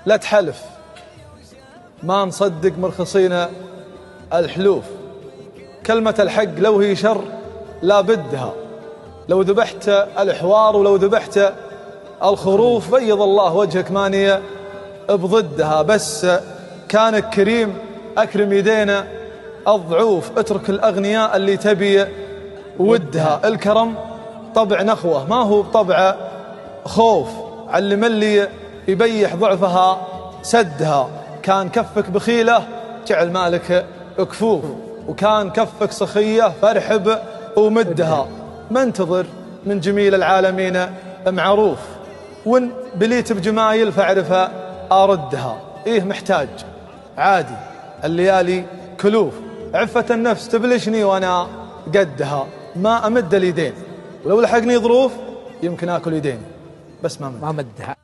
لا تحلف، ما نصدق مرخصين الحلوف. كلمة الحق لو هي شر لا بدها، لو ذبحت الحوار ولو ذبحت الخروف بيض الله وجهك ماني بضدها. بس كانك كريم أكرم يدينا الضعوف، اترك الأغنياء اللي تبي ودها. الكرم طبع نخوة ما هو بطبع خوف، علم اللي يبيح ضعفها سدها. كان كفك بخيلة جعل مالك كفوف، وكان كفك سخية فارحب ومدها. ما انتظر من جميل العالمين معروف، وان بليت بجمايل فاعرف أردها. إيه محتاج عادي الليالي كلوف، عفة النفس تبلشني وأنا قدها. ما أمد اليدين ولو لحقني ظروف يمكن آكل يديني بس ما مدها.